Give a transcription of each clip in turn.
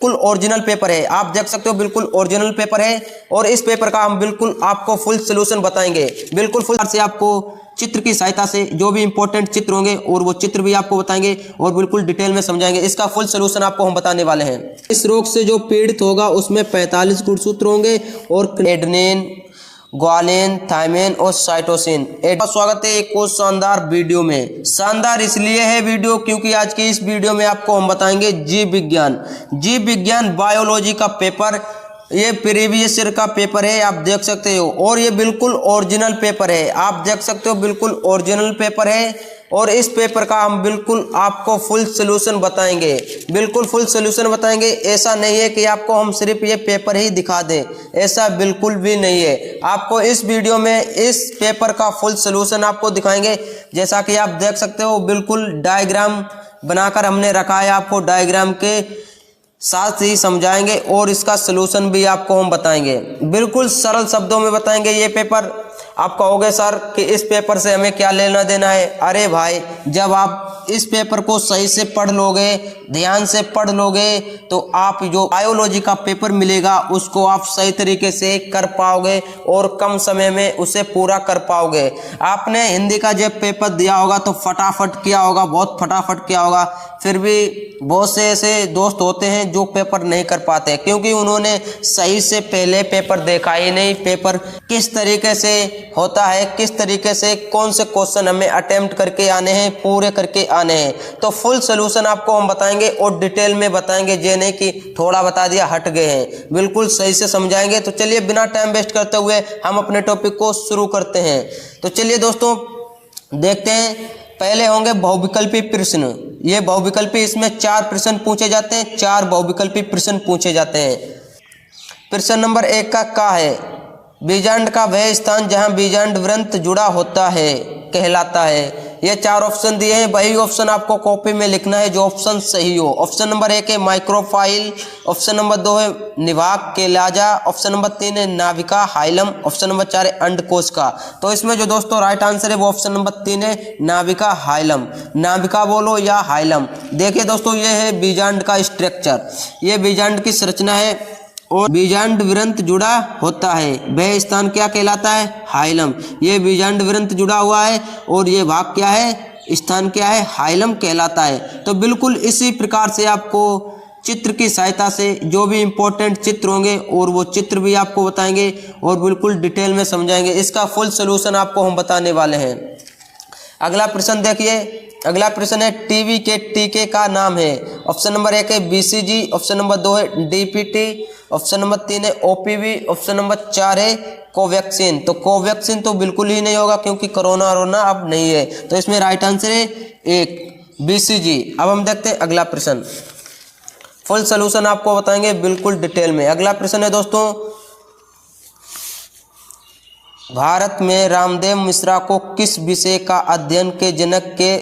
बिल्कुल original paper है, आप देख सकते हो बिल्कुल ओरिजिनल पेपर है। और इस पेपर का हम बिल्कुल आपको फुल सोल्यूशन बताएंगे, बिल्कुल फुल से आपको चित्र की सहायता से जो भी इंपॉर्टेंट चित्र होंगे और वो चित्र भी आपको बताएंगे और बिल्कुल डिटेल में समझाएंगे। इसका फुल सोल्यूशन आपको हम बताने वाले हैं। इस रोग से जो पीड़ित होगा उसमें 45 गुणसूत्र होंगे और एडेनिन, ग्वालिन, थायमिन और साइटोसिन। स्वागत है एक और शानदार वीडियो में। शानदार इसलिए है वीडियो क्योंकि आज की इस वीडियो में आपको हम बताएंगे जीव विज्ञान बायोलॉजी का पेपर। ये प्रीवियस ईयर का पेपर है, आप देख सकते हो। और ये बिल्कुल ओरिजिनल पेपर है, आप देख सकते हो बिल्कुल ओरिजिनल पेपर है। और इस पेपर का हम बिल्कुल आपको फुल सोल्यूशन बताएंगे, बिल्कुल फुल सोल्यूशन बताएंगे। ऐसा नहीं है कि आपको हम सिर्फ ये पेपर ही दिखा दें, ऐसा बिल्कुल भी नहीं है। आपको इस वीडियो में इस पेपर का फुल सोल्यूशन आपको दिखाएंगे। जैसा कि आप देख सकते हो बिल्कुल डायग्राम बनाकर हमने रखा है, आपको डायग्राम के साथ ही समझाएंगे और इसका सोल्यूशन भी आपको हम बताएंगे, बिल्कुल सरल शब्दों में बताएंगे। ये पेपर आप कहोगे सर कि इस पेपर से हमें क्या लेना देना है। अरे भाई, जब आप इस पेपर को सही से पढ़ लोगे, ध्यान से पढ़ लोगे, तो आप जो बायोलॉजी का पेपर मिलेगा उसको आप सही तरीके से कर पाओगे और कम समय में उसे पूरा कर पाओगे। आपने हिंदी का जब पेपर दिया होगा तो फटाफट किया होगा, बहुत फटाफट किया होगा। फिर भी बहुत से ऐसे दोस्त होते हैं जो पेपर नहीं कर पाते क्योंकि उन्होंने सही से पहले पेपर देखा ही नहीं। पेपर किस तरीके से होता है, किस तरीके से कौन से क्वेश्चन हमें अटेम्प्ट करके आने हैं, पूरे करके आने हैं, तो फुल सोल्यूशन आपको हम बताएंगे और डिटेल में बताएंगे। ये नहीं कि थोड़ा बता दिया हट गए हैं, बिल्कुल सही से समझाएंगे। तो चलिए बिना टाइम वेस्ट करते हुए हम अपने टॉपिक को शुरू करते हैं। तो चलिए दोस्तों देखते हैं। पहले होंगे बहुविकल्पी प्रश्न। ये बहुविकल्पी, इसमें 4 प्रश्न पूछे जाते हैं, 4 बहुविकल्पी प्रश्न पूछे जाते हैं। प्रश्न नंबर 1 का है बीजांड का वह स्थान जहां बीजांड वृंत जुड़ा होता है कहलाता है। ये 4 ऑप्शन दिए हैं, वही ऑप्शन आपको कॉपी में लिखना है जो ऑप्शन सही हो। ऑप्शन नंबर 1 है माइक्रोफाइल, ऑप्शन नंबर 2 है निवाहक केलाजा, ऑप्शन नंबर 3 है नाभिका हाइलम, ऑप्शन नंबर 4 है अंडकोशिका। तो इसमें जो दोस्तों राइट आंसर है वो ऑप्शन नंबर 3 है नाभिका हाइलम। नाभिका बोलो या हाइलम। देखिए दोस्तों, ये है बीजांड का स्ट्रक्चर, ये बीजांड की संरचना है और बीजांड वृंत जुड़ा होता है, वह स्थान क्या कहलाता है? हाइलम। ये बीजांड वृंत जुड़ा हुआ है और ये भाग क्या है, स्थान क्या है? हाइलम कहलाता है। तो बिल्कुल इसी प्रकार से आपको चित्र की सहायता से जो भी इंपॉर्टेंट चित्र होंगे और वो चित्र भी आपको बताएंगे और बिल्कुल डिटेल में समझाएंगे। इसका फुल सोल्यूशन आपको हम बताने वाले हैं। अगला प्रश्न देखिए, अगला प्रश्न है टीबी के टीके का नाम है। ऑप्शन नंबर 1 है बीसीजी, ऑप्शन नंबर 2 है डीपीटी, ऑप्शन नंबर 3 है ओपीवी, ऑप्शन नंबर 4 है कोवैक्सीन। तो कोवैक्सीन तो बिल्कुल ही नहीं होगा क्योंकि कोरोना अब नहीं है। तो इसमें राइट आंसर है 1 बीसीजी। अब हम देखते हैं अगला प्रश्न, फुल सोल्यूशन आपको बताएंगे बिल्कुल डिटेल में। अगला प्रश्न है दोस्तों, भारत में रामदेव मिश्रा को किस विषय का अध्ययन के जनक के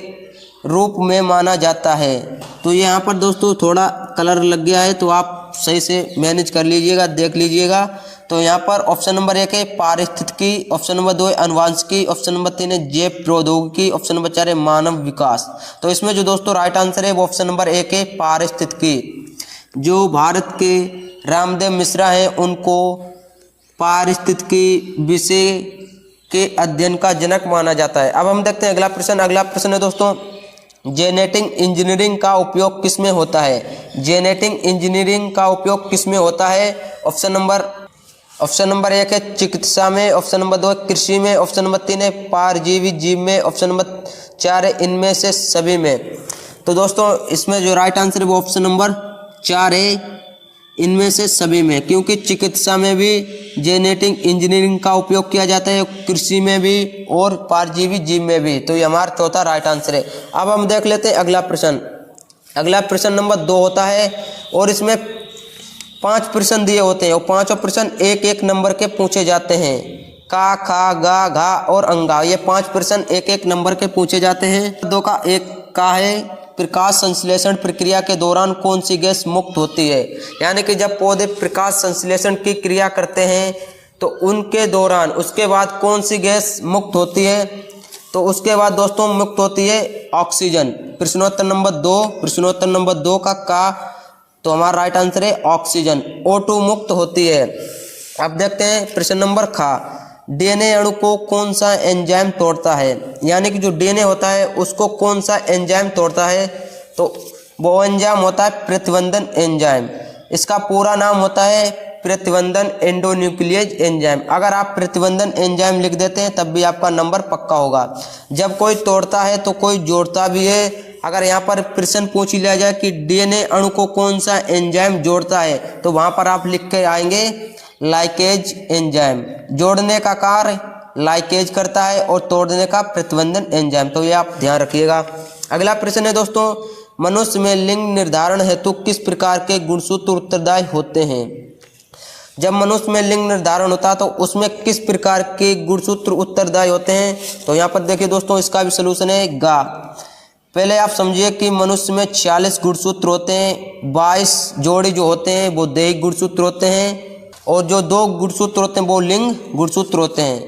रूप में माना जाता है? तो यहाँ पर दोस्तों थोड़ा कलर लग गया है तो आप सही से मैनेज कर लीजिएगा, देख लीजिएगा। तो यहाँ पर ऑप्शन नंबर 1 है पारिस्थितिकी, ऑप्शन नंबर 2 है अनुवांशिकी, ऑप्शन नंबर 3 है जैव प्रौद्योगिकी, ऑप्शन नंबर 4 है मानव विकास। तो इसमें जो दोस्तों राइट आंसर है वो ऑप्शन नंबर 1 है पारिस्थितिकी। जो भारत के रामदेव मिश्रा हैं उनको पारिस्थितिकी विषय के अध्ययन का जनक माना जाता है। अब हम देखते हैं अगला प्रश्न। अगला प्रश्न है दोस्तों, जेनेटिक इंजीनियरिंग का उपयोग किस में होता है? जेनेटिक इंजीनियरिंग का उपयोग किस में होता है? ऑप्शन नंबर 1 है चिकित्सा में, ऑप्शन नंबर 2 है कृषि में, ऑप्शन नंबर 3 है परजीवी जीव में, ऑप्शन नंबर 4 है इनमें से सभी में। तो दोस्तों इसमें जो राइट आंसर है वो ऑप्शन नंबर 4 है इनमें से सभी में, क्योंकि चिकित्सा में भी जेनेटिक इंजीनियरिंग का उपयोग किया जाता है, कृषि में भी और परजीवी जीव में भी। तो ये हमारा चौथा राइट आंसर है। अब हम देख लेते हैं अगला प्रश्न। अगला प्रश्न नंबर 2 होता है और इसमें 5 प्रश्न दिए होते हैं और 5 प्रश्न 1-1 नंबर के पूछे जाते हैं। का, खा, गा, घा और अंगा, ये 5 प्रश्न 1-1 नंबर के पूछे जाते हैं। 2 का 1 का है प्रकाश संश्लेषण प्रक्रिया के दौरान कौन सी गैस मुक्त होती है? यानी कि जब पौधे प्रकाश संश्लेषण की क्रिया करते हैं तो उनके दौरान उसके बाद कौन सी गैस मुक्त होती है? तो उसके बाद दोस्तों मुक्त होती है ऑक्सीजन। प्रश्नोत्तर नंबर 2 का तो हमारा राइट आंसर है ऑक्सीजन, O2 मुक्त होती है। अब देखते हैं प्रश्न नंबर खा, डीएनए अणु को कौन सा एंजाइम तोड़ता है, यानी कि जो डीएनए होता है उसको कौन सा एंजाइम तोड़ता है, तो वो एंजाइम होता है प्रतिबंधन एंजाइम। इसका पूरा नाम होता है प्रतिबंधन एंडोन्यूक्लियेज एंजाइम। अगर आप प्रतिबंधन एंजाइम लिख देते हैं तब भी आपका नंबर पक्का होगा। जब कोई तोड़ता है तो कोई जोड़ता भी है। अगर यहाँ पर प्रश्न पूछ लिया जाए कि डीएनए अणु को कौन सा एंजाइम जोड़ता है, तो वहाँ पर आप लिख के आएंगे लाइकेज एंजाइम। जोड़ने का कार्य लाइकेज करता है और तोड़ने का प्रतिबंधन एंजाइम, तो ये आप ध्यान रखिएगा। अगला प्रश्न है दोस्तों, मनुष्य में लिंग निर्धारण हेतु किस प्रकार के गुणसूत्र उत्तरदायी होते हैं। जब मनुष्य में लिंग निर्धारण होता है तो उसमें किस प्रकार के गुणसूत्र उत्तरदायी होते हैं, तो यहाँ पर देखिए दोस्तों इसका भी सलूशन है गा। पहले आप समझिए कि मनुष्य में 46 गुणसूत्र होते हैं, 22 जोड़ी जो होते हैं वो दैहिक गुणसूत्र होते हैं, और जो 2 गुणसूत्र होते हैं वो लिंग गुणसूत्र होते हैं।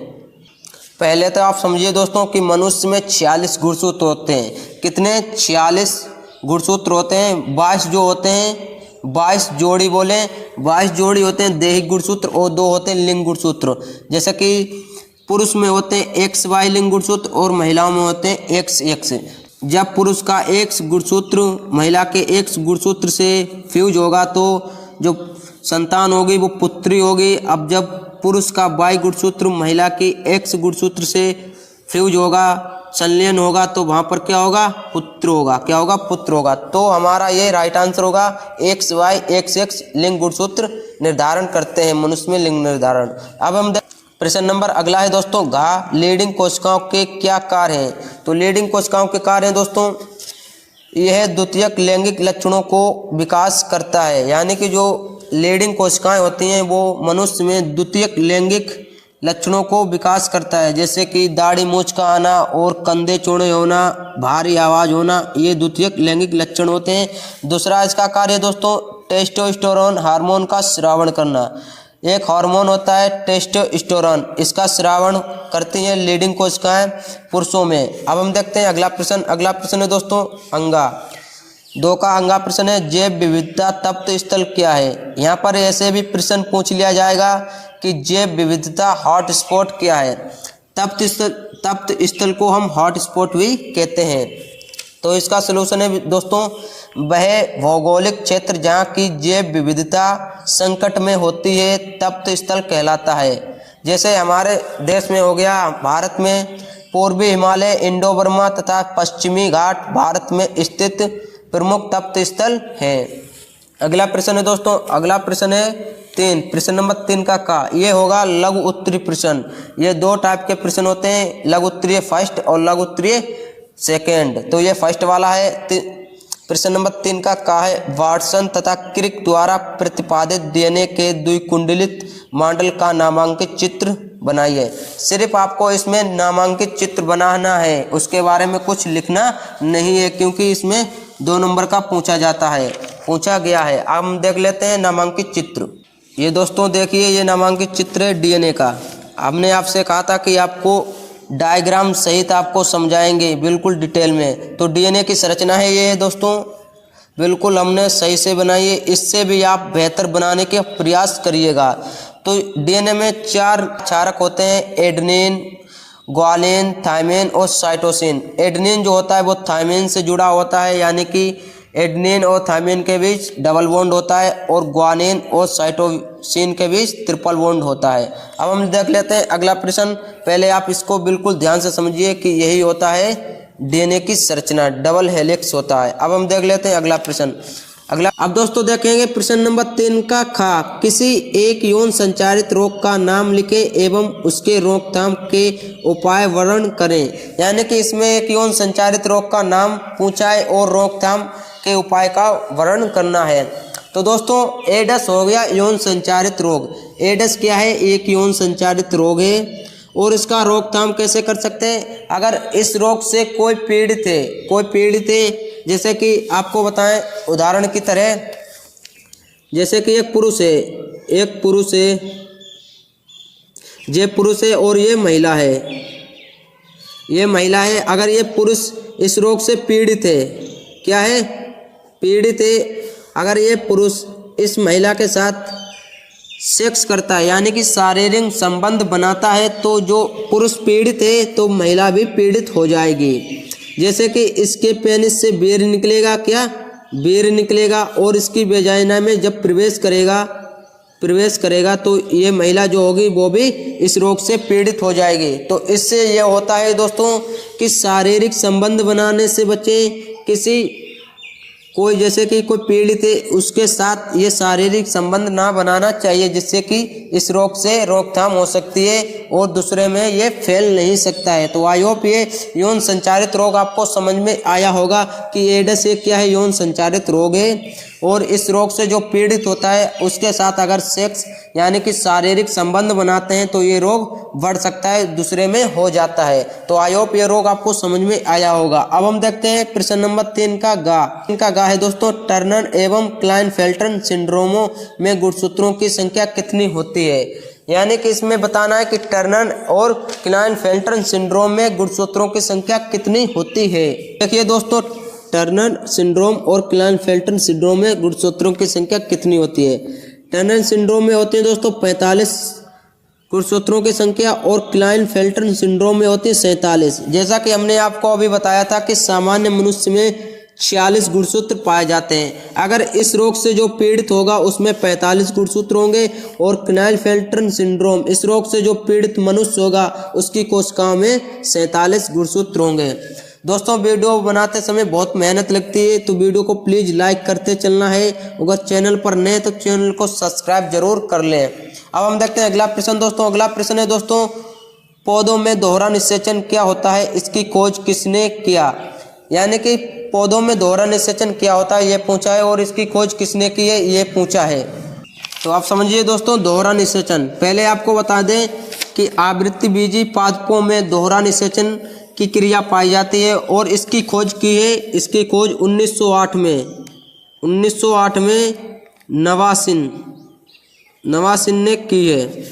पहले तो आप समझिए दोस्तों कि मनुष्य में 46 गुणसूत्र होते हैं। कितने? 46 गुणसूत्र होते हैं। 22 जो होते हैं, 22 जोड़ी बोले, 22 जोड़ी होते हैं दैहिक गुणसूत्र और 2 होते हैं लिंग गुणसूत्र। जैसे कि पुरुष में होते हैं XY लिंग गुणसूत्र और महिलाओं में होते हैं XX। जब पुरुष का X गुणसूत्र महिला के X गुणसूत्र से फ्यूज होगा तो जो संतान होगी वो पुत्री होगी। अब जब पुरुष का Y गुणसूत्र महिला की X गुणसूत्र से फ्यूज होगा, संलयन होगा, तो वहाँ पर क्या होगा? पुत्र होगा। क्या होगा? पुत्र होगा। तो हमारा ये राइट आंसर होगा XY XX लिंग गुणसूत्र निर्धारण करते हैं मनुष्य में लिंग निर्धारण। अब हम प्रश्न नंबर अगला है दोस्तों, घा लीडिंग कोशिकाओं के क्या कार्य हैं। तो लीडिंग कोशिकाओं के कार्य हैं दोस्तों, यह द्वितीयक लैंगिक लक्षणों को विकास करता है। यानी कि जो लीडिंग कोशिकाएं होती हैं वो मनुष्य में द्वितीयक लैंगिक लक्षणों को विकास करता है, जैसे कि दाढ़ी मूंछ का आना और कंधे चौड़े होना, भारी आवाज़ होना, ये द्वितीयक लैंगिक लक्षण होते हैं। दूसरा इसका कार्य दोस्तों टेस्टोस्टेरोन हार्मोन का स्रावन करना। एक हार्मोन होता है टेस्टोस्टेरोन, इसका स्रावन करती हैं लीडिंग कोशिकाएं पुरुषों में। अब हम देखते हैं अगला प्रश्न। अगला प्रश्न है दोस्तों अंगा 2 का अंगा प्रश्न है, जैव विविधता तप्त स्थल क्या है। यहाँ पर ऐसे भी प्रश्न पूछ लिया जाएगा कि जैव विविधता हॉटस्पॉट क्या है। तप्त स्थल को हम हॉटस्पॉट भी कहते हैं। तो इसका सलूशन है दोस्तों, वह भौगोलिक क्षेत्र जहाँ की जैव विविधता संकट में होती है तप्त स्थल कहलाता है। जैसे हमारे देश में हो गया, भारत में पूर्वी हिमालय, इंडो बर्मा तथा पश्चिमी घाट भारत में स्थित प्रमुख तप्त स्थल हैं। अगला प्रश्न है दोस्तों, अगला प्रश्न है 3, प्रश्न नंबर 3 का ये होगा लघु उत्तरीय प्रश्न। ये 2 टाइप के प्रश्न होते हैं, लघु उत्तरीय फर्स्ट और लघु उत्तरीय सेकेंड। तो ये फर्स्ट वाला है। प्रश्न नंबर 3 का है, वाटसन तथा क्रिक द्वारा प्रतिपादित डीएनए के द्विकुंडलित मॉडल का नामांकित चित्र बनाइए। सिर्फ आपको इसमें नामांकित चित्र बनाना है, उसके बारे में कुछ लिखना नहीं है, क्योंकि इसमें 2 नंबर का पूछा गया है। अब हम देख लेते हैं नामांकित चित्र। ये दोस्तों देखिए, ये नामांकित चित्र है डीएनए का। हमने आपसे कहा था कि आपको डायग्राम सहित आपको समझाएंगे बिल्कुल डिटेल में। तो डीएनए की संरचना है ये दोस्तों, बिल्कुल हमने सही से बनाई है। इससे भी आप बेहतर बनाने के प्रयास करिएगा। तो डीएनए में 4 क्षारक होते हैं, एडेनिन, ग्वानिन, थायमिन और साइटोसिन। एडेनिन जो होता है वो थायमिन से जुड़ा होता है, यानी कि एडेनिन और थायमिन के बीच डबल बॉन्ड होता है, और ग्वानिन और साइटोसिन के बीच ट्रिपल बॉन्ड होता है। अब हम देख लेते हैं अगला प्रश्न। पहले आप इसको बिल्कुल ध्यान से समझिए कि यही होता है डीएनए की संरचना, डबल हेलिक्स होता है। अब हम देख लेते हैं अगला प्रश्न। अब दोस्तों देखेंगे प्रश्न नंबर 3 का खा, किसी एक यौन संचारित रोग का नाम लिखें एवं उसके रोकथाम के उपाय वर्णन करें। यानी कि इसमें एक यौन संचारित रोग का नाम पूछा है और रोकथाम के उपाय का वर्णन करना है। तो दोस्तों एड्स हो गया यौन संचारित रोग। एड्स क्या है? एक यौन संचारित रोग है, और इसका रोकथाम कैसे कर सकते हैं? अगर इस रोग से कोई पीड़ित है, जैसे कि आपको बताएं उदाहरण की तरह, जैसे कि एक पुरुष है और ये महिला है। अगर ये पुरुष इस रोग से पीड़ित है, क्या है? पीड़ित है, अगर ये पुरुष इस महिला के साथ सेक्स करता है यानी कि शारीरिक संबंध बनाता है तो जो पुरुष पीड़ित है तो महिला भी पीड़ित हो जाएगी। जैसे कि इसके पेनिस से बेर निकलेगा, क्या बेर निकलेगा, और इसकी वेजाइना में जब प्रवेश करेगा तो ये महिला जो होगी वो भी इस रोग से पीड़ित हो जाएगी। तो इससे यह होता है दोस्तों कि शारीरिक संबंध बनाने से बचें। कोई जैसे कि कोई पीड़ित है उसके साथ ये शारीरिक संबंध ना बनाना चाहिए, जिससे कि इस रोग से रोकथाम हो सकती है और दूसरे में ये फैल नहीं सकता है। तो आई होप ये यौन संचारित रोग आपको समझ में आया होगा कि एड्स एक क्या है, यौन संचारित रोग है। और इस रोग से जो पीड़ित होता है उसके साथ अगर सेक्स यानी कि शारीरिक संबंध बनाते हैं तो ये रोग बढ़ सकता है, दूसरे में हो जाता है। तो आई होप ये रोग आपको समझ में आया होगा। अब हम देखते हैं प्रश्न नंबर 3 का गा है दोस्तों, टर्नर एवं क्लाइनफेल्टर सिंड्रोमों में गुणसूत्रों की संख्या कितनी होती है। यानी कि इसमें बताना है कि टर्नर और क्लाइनफेल्टर सिंड्रोम में गुणसूत्रों की संख्या कितनी होती है। देखिए दोस्तों, टर्नर सिंड्रोम और क्लाइनफेल्टर सिंड्रोम में गुणसूत्रों की संख्या कितनी होती है। टर्नर सिंड्रोम में होती है दोस्तों 45 गुणसूत्रों की संख्या और क्लाइनफेल्टर सिंड्रोम में होती है 47। जैसा कि हमने आपको अभी बताया था कि सामान्य मनुष्य में 46 गुणसूत्र पाए जाते हैं। अगर इस रोग से जो पीड़ित होगा उसमें 45 गुणसूत्र होंगे और क्लाइनफेल्टर सिंड्रोम इस रोग से जो पीड़ित मनुष्य होगा उसकी कोशिकाओं में 47 गुणसूत्र होंगे। दोस्तों वीडियो बनाते समय बहुत मेहनत लगती है, तो वीडियो को प्लीज़ लाइक करते चलना है। अगर चैनल पर नए तो चैनल को सब्सक्राइब जरूर कर लें। अब हम देखते हैं अगला प्रश्न दोस्तों। अगला प्रश्न है दोस्तों, पौधों में दोहरा निषेचन क्या होता है, इसकी खोज किसने किया। यानी कि पौधों में दोहरा निषेचन क्या होता है ये पूछा है और इसकी खोज किसने की है ये पूछा है। तो आप समझिए दोस्तों, दोहरा निषेचन पहले आपको बता दें कि आवृत्तिबीजी पादपों में दोहरा निषेचन की क्रिया पाई जाती है और इसकी खोज की है, इसकी खोज 1908 में नवासिन ने की है।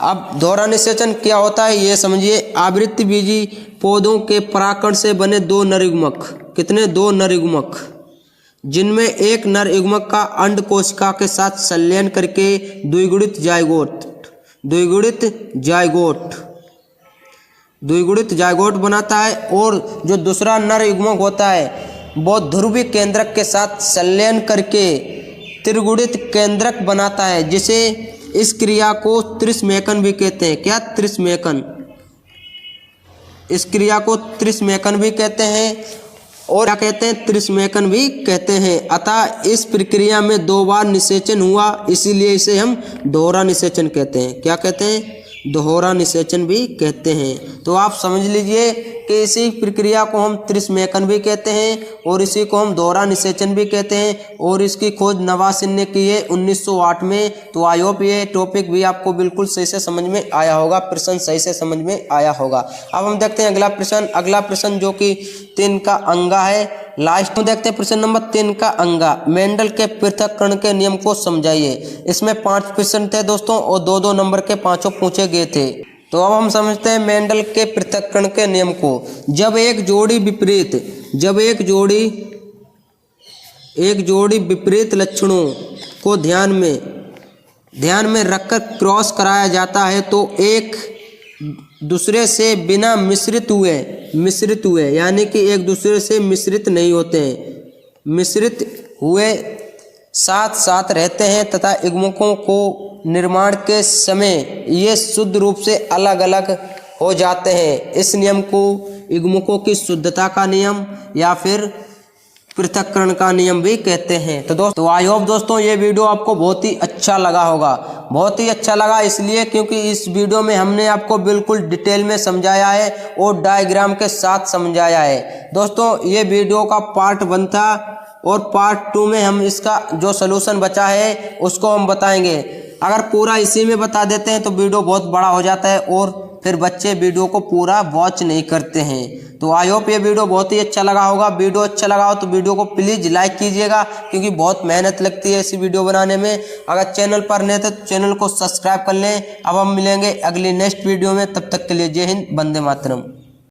अब दोहरा निषेचन क्या होता है ये समझिए। आवृत्तिबीजी पौधों के परागकण से बने 2 नर युग्मक, कितने 2 नर युग्मक, जिनमें एक नर युग्मक का अंड कोशिका के साथ संलयन करके द्विगुणित जायगोट बनाता है और जो दूसरा नर युग्मक होता है वो ध्रुवीय केंद्रक के साथ संलयन करके त्रिगुणित केंद्रक बनाता है, जिसे इस क्रिया को त्रिस्मेकन भी कहते हैं। क्या त्रिस्मेकन, इस क्रिया को त्रिस्मेकन भी कहते हैं और क्या कहते हैं, त्रिस्मेकन भी कहते हैं। अतः इस प्रक्रिया में 2 बार निषेचन हुआ, इसीलिए इसे हम दोहरा निषेचन कहते हैं। क्या कहते हैं, दोहरा निषेचन भी कहते हैं। तो आप समझ लीजिए कि इसी प्रक्रिया को हम त्रिस्मेकन भी कहते हैं और इसी को हम दोहरा निषेचन भी कहते हैं और इसकी खोज नवासिन ने की है 1908 में। तो आई होप ये टॉपिक भी आपको बिल्कुल सही से समझ में आया होगा, प्रश्न सही से समझ में आया होगा। अब हम देखते हैं अगला प्रश्न जो कि 3 का अंगा है। लास्ट में देखते हैं प्रश्न नंबर 3 का अंगा, मेंडल के पृथक्करण के नियम को समझाइए। इसमें 5 प्रश्न थे दोस्तों और 2-2 नंबर के 5 पूछे गए थे। तो अब हम समझते हैं मेंडल के पृथक्करण के नियम को। जब एक जोड़ी विपरीत लक्षणों को ध्यान में रखकर क्रॉस कराया जाता है तो एक दूसरे से बिना मिश्रित हुए यानी कि एक दूसरे से मिश्रित नहीं होते हैं, मिश्रित हुए साथ साथ रहते हैं तथा युग्मकों को निर्माण के समय ये शुद्ध रूप से अलग अलग हो जाते हैं। इस नियम को युग्मकों की शुद्धता का नियम या फिर पृथक्करण का नियम भी कहते हैं। तो दोस्तों आई होप दोस्तों ये वीडियो आपको बहुत ही अच्छा लगा होगा। बहुत ही अच्छा लगा इसलिए क्योंकि इस वीडियो में हमने आपको बिल्कुल डिटेल में समझाया है और डायग्राम के साथ समझाया है। दोस्तों ये वीडियो का पार्ट 1 था और पार्ट 2 में हम इसका जो सलूशन बचा है उसको हम बताएंगे। अगर पूरा इसी में बता देते हैं तो वीडियो बहुत बड़ा हो जाता है और फिर बच्चे वीडियो को पूरा वॉच नहीं करते हैं। तो आई होप ये वीडियो बहुत ही अच्छा लगा होगा। वीडियो अच्छा लगा हो तो वीडियो को प्लीज़ लाइक कीजिएगा क्योंकि बहुत मेहनत लगती है इसी वीडियो बनाने में। अगर चैनल पर नए थे तो चैनल को सब्सक्राइब कर लें। अब हम मिलेंगे अगली नेक्स्ट वीडियो में, तब तक के लिए जय हिंद, वंदे मातरम।